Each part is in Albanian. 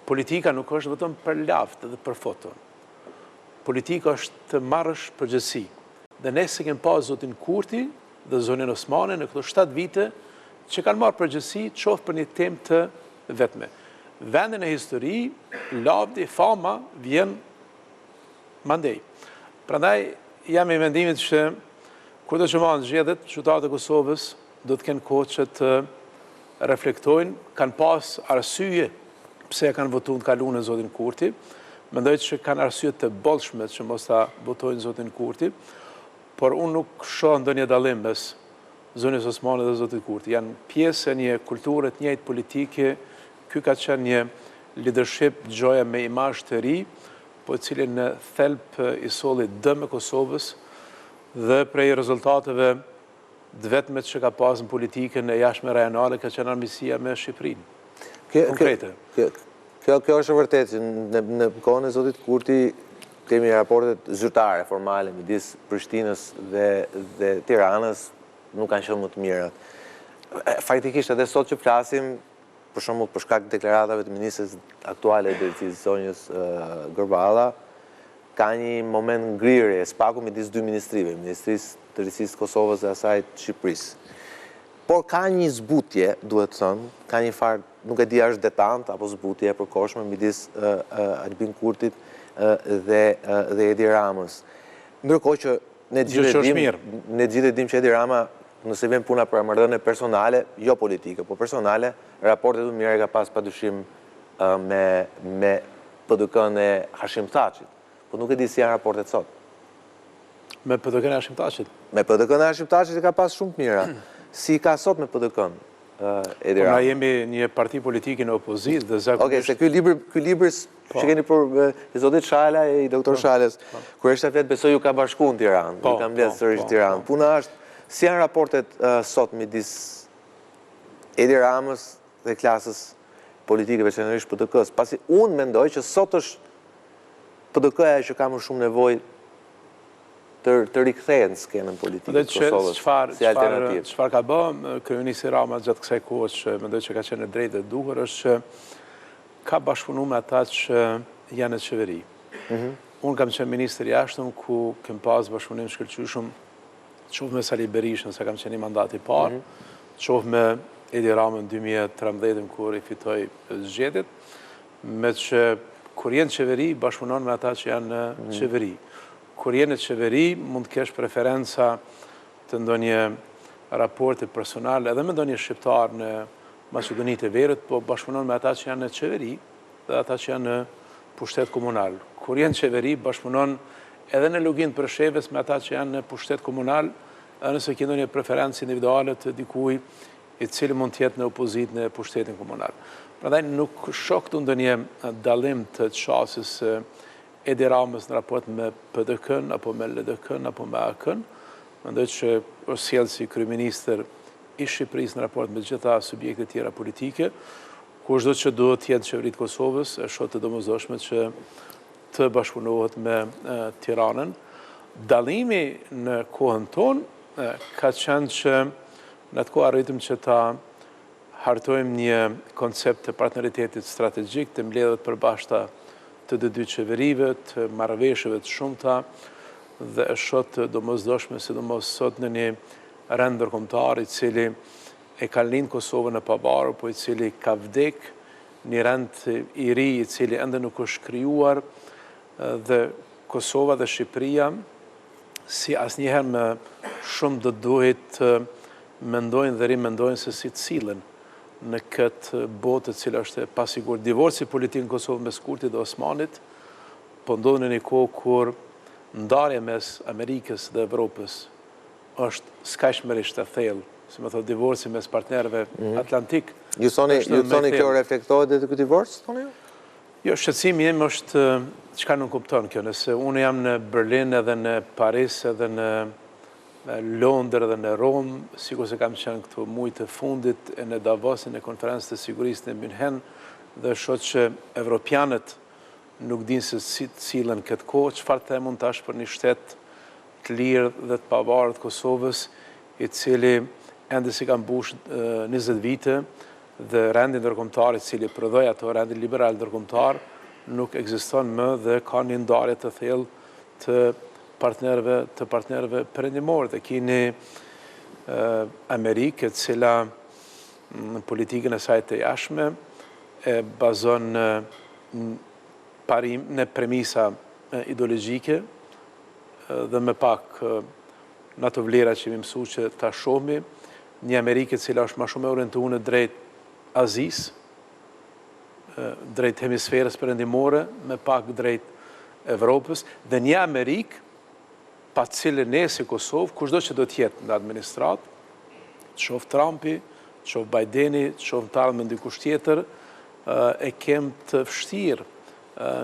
politika nuk është vetëm për lavd dhe për foton. Politika është të marrësh përgjegjësi. Dhe ne se kemi pas zotin Kurti dhe zonin Osmani në këto 7 vite që kanë marrë përgjegjësi qoftë për një temë të vetme. Vendin e histori, lavdi, fama vjen mandej. Prandaj jam i mendimit që kur do që marrën zgjedhjet, qytetarët e Kosovës do të kenë kohë që të reflektojnë, kanë pas arsye pse kanë votuar të kaluar në zotin Kurti. Mendoj që kanë arsye të bollshme që mos ta votojnë zotin Kurti, por unë nuk shoh ndonjë dallim mes zonës Osmani dhe zotit Kurti. Janë pjesë e një kulture të njëjtë politike. Ky ka qenë një leadership gjoja me imazh të ri, po i cili në thelb i solli dëm e Kosovës dhe prej rezultateve të vetme që ka pas në politikën e jashtme rajonale ka qenë armiqësia me Shqipërinë. Konkrete. Kjo është vërtet që në kohën e zotit Kurti kemi raportet zyrtare formale midis Prishtinës dhe Tiranës nuk kanë qenë më të mirat. Faktikisht edhe sot që flasim, për shembull për shkak të deklaratave të ministres aktuale të zonjës Gërballa, ka një moment ngrirje spaku midis 2 ministrive, Ministrisë të Risisë të Kosovës dhe asaj të Shqipërisë. Por ka një zbutje, duhet thënë, ka një farë, nuk e di është detant apo zbutje e përkohshme midis Albin Kurtit dhe Edi Ramës. Ndërkohë që ne gjithë e dim që Edi Rama, nëse vjen puna për marrëdhënie personale, jo politike, po personale, raportet më mirë ka pas padyshim me PDK-n e Hashim Thaçit. Po nuk e di si janë raportet sot. Me PDK-n e Hashim Thaçit? Me PDK-n e Hashim Thaçit ka pas shumë të mira. Si ka sot me PDK-n? Na jemi një parti politike në opozit dhe zakonisht... Okej, se ky libër që keni për i zotit Shala e i doktor Shalës, kur është afet besoj ju ka bashkuar në Tiranë, ju ka mbledhur sërish në Tiranë. Puna është, si janë raportet sot midis Edi Ramës dhe klasës politike veçanërisht PDK-s, pasi unë mendoj që sot është PDK-ja që ka më shumë nevojë të rikthehen skenën politike të Kosovës si alternativë. Çfarë ka bërë kryeministri Rama gjatë kësaj kohe që mendoj që ka qenë e drejtë e duhur është që ka bashkëpunuar me ata që janë në qeveri. Unë kam qenë ministër i jashtëm ku kem pas bashkëpunim shkëlqyeshëm qoftë me Sali Berishën se kam qenë i mandati i parë, qoftë me Edi Ramën 2013 kur i fitoi zgjedhjet, me që kur jenë qeveri bashkëpunon me ata që janë në qeveri. Kur jenë në qeveri, mund të kesh preferenca të ndonjë raporti personal edhe me ndonjë shqiptar në Maqedoninë e Veriut, po bashkëpunon me ata që janë në qeveri dhe ata që janë në pushtet komunal. Kur jenë në qeveri, bashkëpunon edhe në login për shefes me ata që janë në pushtet komunal, edhe nëse ke ndonjë preferencë individuale të dikujt i cili mund të jetë në opozit në pushtetin komunal. Prandaj nuk shoh këtu ndonjë dallim të çasës Edi Ramës në raport me PDK-n, apo me LDK-n, apo me AK-n. Mendoj që është sjellë si kryeministër i Shqipërisë në raport me gjitha subjektet tjera politike, kushdo që duhet të jetë qeveritë e Kosovës, e shoh të domosdoshme që të bashkëpunohet me Tiranën. Dallimi në kohën tonë ka qenë që në atë kohë arritëm që ta hartojmë një koncept të partneritetit strategjik, të mbledhjet përbashkëta të dy qeverive, të marrëveshjeve të shumta dhe e shoh të domosdoshme sidomos sot në një rend ndërkombëtar i cili e ka lindë Kosovën e pavarur, po i cili ka vdek, një rend i ri i cili ende nuk është krijuar dhe Kosova dhe Shqipëria si asnjëherë më shumë do duhet të mendojnë dhe rimendojnë se si të sillen në këtë botë e cila është e pasigurt. Divorci politik në Kosovë mes Kurtit dhe Osmanit po ndodh në një kohë kur ndarja mes Amerikës dhe Evropës është skajshmërisht e thellë, si më thotë divorci mes partnerëve atlantik. Ju thoni kjo reflektohet edhe ky divorc, thoni ju? Jo, shqetësimi im është çka nuk kupton kjo. Nëse unë jam në Berlin edhe në Paris edhe në Londër dhe në Rom, sikur se kam qenë këtu muajt e fundit e në Davosin e konferencës të sigurisë në München dhe shoh që evropianët nuk dinë se si të sillen këtë kohë, çfarë të mund tash për një shtet të lirë dhe të pavarur të Kosovës, i cili ende si ka mbush 20 vite dhe rendi ndërkombëtar i cili prodhoi ato, rendi liberal ndërkombëtar, nuk ekziston më dhe ka një ndarje të thellë të partnerëve perëndimor. Dhe keni Amerikë, e cila në politikën e saj të jashtme e bazon në premisa ideologjike dhe me pak në ato vlera që mi mësu që ta shohmi, një Amerikë e cila është ma shumë e orientuar drejt Azisë, drejt hemisferës perëndimore, me pak drejt Evropës, dhe një Amerikë pa cilën ne si Kosovë, kushdo që do t'jetë në administratë, të qoftë Trumpi, të qoftë Bideni, të qoftë të ardhmë ndikush tjetër, e kem të vështirë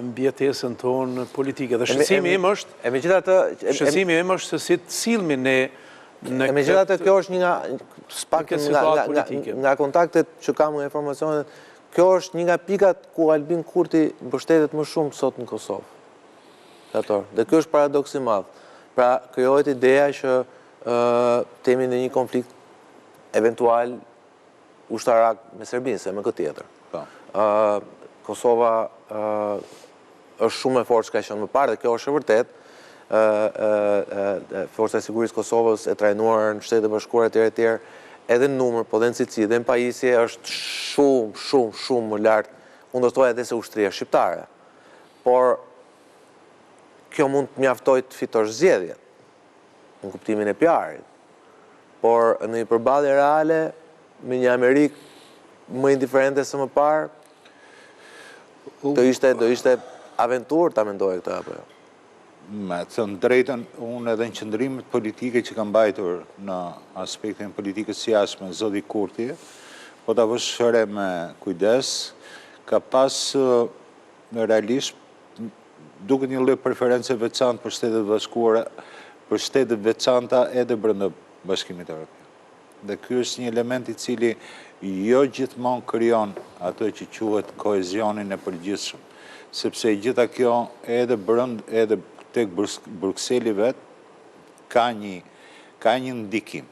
mbjetesën tonë politike. Dhe shqetësimi im është se si të silmi ne në megjithatë kjo është nga kontaktet që kam nga informacionet, kjo është një nga pikat ku Albin Kurti mbështetet më shumë sot në Kosovë. Dhe kjo është paradoksi i madh. Pra krijohet ideja që temi në një konflikt eventual ushtarak me Serbinë, se me këtë tjetër. Kosova është shumë e fortë që ka qenë më parë, dhe kjo është e vërtet. Forca e Sigurisë Kosovës e trajnuar në Shtetet e Bashkuara etj. Edhe në numër, po dhe në cilësi, dhe në pajisje është shumë më lartë, unë do të thoja edhe se ushtria shqiptare. Por kjo mund të mjaftoj të fitosh zgjedhjet, në kuptimin e PR-it. Por në një përballje reale me një Amerikë më indiferente se më parë, do ishte aventurë ta mendoje këtë apo jo? Me të thënë drejtën, unë edhe në qëndrimet politike që kam bajtur në aspektin politikës së jashtme zoti Kurti, po ta vëshëre me kujdes, ka pas realisht duket një lloj preferencë veçantë për Shtetet Bashkuara, për shtetet veçanta edhe brenda Bashkimit Evropian. Dhe ky është një element i cili jo gjithmonë krijon atë që quhet kohezionin e përgjithshëm, sepse gjitha kjo edhe tek Brukseli vet ka një ndikim.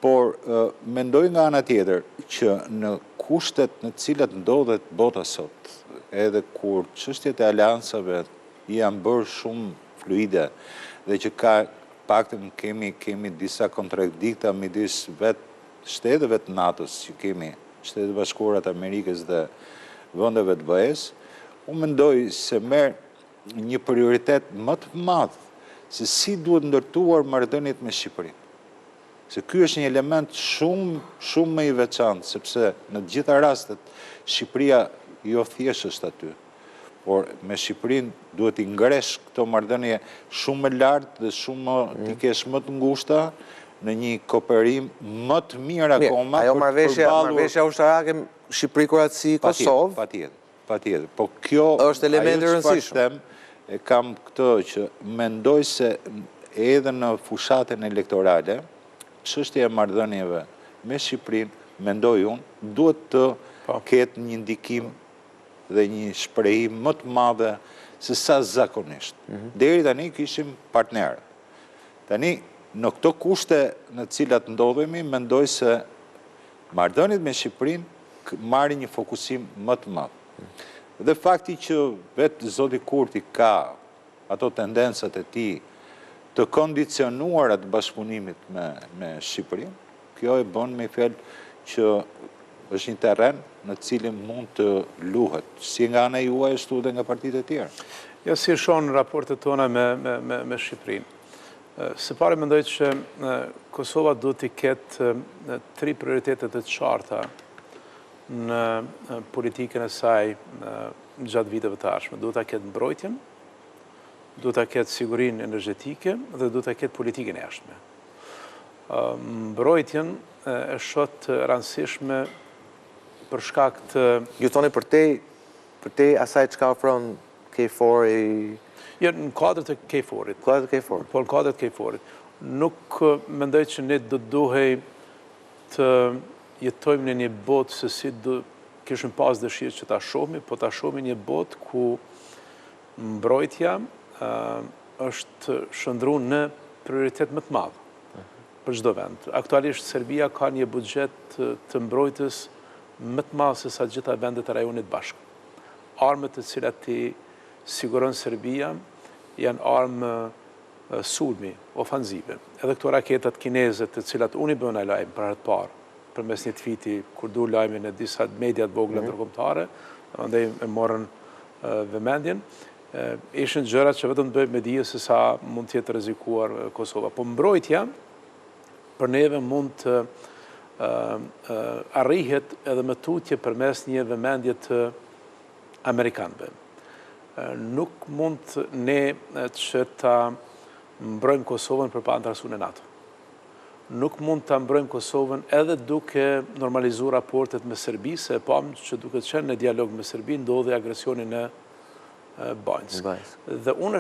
Por mendoj nga ana tjetër që në kushtet në të cilat ndodhet bota sot, edhe kur çështjet e aleancave janë bërë shumë fluide dhe që ka paktën kemi disa kontradikta midis shteteve të NATO-s që kemi, Shtetet e Bashkuara të Amerikës dhe vendeve të BE-s, unë mendoj se merr një prioritet më të madh se si duhet ndërtuar marrëdhëniet me Shqipërinë. Se ky është një element shumë më i veçantë, sepse në të gjitha rastet Shqipëria jo thjesht është aty, por me Shqipërinë duhet i ngresh këto marrëdhënie shumë më lart dhe t'i kesh më të ngushta në një kooperim më të mirë akoma. Ajo marrëveshja ushtarake Shqipëri-Kroaci Kosovë. Patjetër. Po kjo është element i rëndësishëm. Kam këtë që mendoj se edhe në fushatën elektorale, çështja e marrëdhënieve me Shqipërinë, mendoj unë, duhet të ketë një ndikim dhe një shprehim më të madhe se sa zakonisht. Deri tani kishim partnerë. Tani, në këto kushte në cilat ndodhemi, mendoj se marrëdhëniet me Shqipërinë marrin një fokusim më të madh. Dhe fakti që vetë zoti Kurti ka ato tendencat e tij të kondicionuara të bashkëpunimit me Shqipërinë, kjo e bën me fjalë që është një terren në cilin mund të luhet, si nga ana juaj ashtu edhe nga partitë e tjera. Ja, si shohën raportet tona me Shqipërinë. Së pari mendoj që Kosova duhet të ketë 3 prioritete të qarta në politikën e saj gjatë viteve të ardhshme. Duhet ta ketë mbrojtjen, duhet ta ketë sigurinë energjetike dhe duhet ta ketë politikën e jashtme. Mbrojtjen e shoh të rëndësishme për shkak të... Ju thoni për te asaj çka ofron KFOR-i... Jo, në kuadrët e KFOR-it. Po, në kuadrët e KFOR-it. Nuk mendoj që ne do duhej të jetojmë në një botë se si kishim pas dëshirë që ta shohmi, po ta shohmi një botë ku mbrojtja është shndruar në prioritet më të madh për çdo vend. Aktualisht Serbia ka një buxhet të mbrojtës më të madh se sa gjitha vendet e rajonit bashkë. Armët të cilat i siguron Serbia janë armë sulmi, ofanzive. Edhe këto raketat kineze të cilat unë i bëna lajm për herë të parë, përmes një tweeti kur du lajmin e disa mediat vogla ndërkombëtare, andaj e morën vëmendjen, ishin gjërat që vetëm të bëjmë me dije se sa mund të jetë rrezikuar Kosova. Po mbrojtja për neve mund të arrihet edhe me tutje përmes një vëmendje të amerikanëve. Nuk mund ne që ta mbrojmë Kosovën përpara antarësuar në NATO. Nuk mund ta mbrojmë Kosovën edhe duke normalizuar raportet me Serbi, se pamë që duke qenë në dialog me Serbi ndodhi agresioni në Banjsk. Dhe unë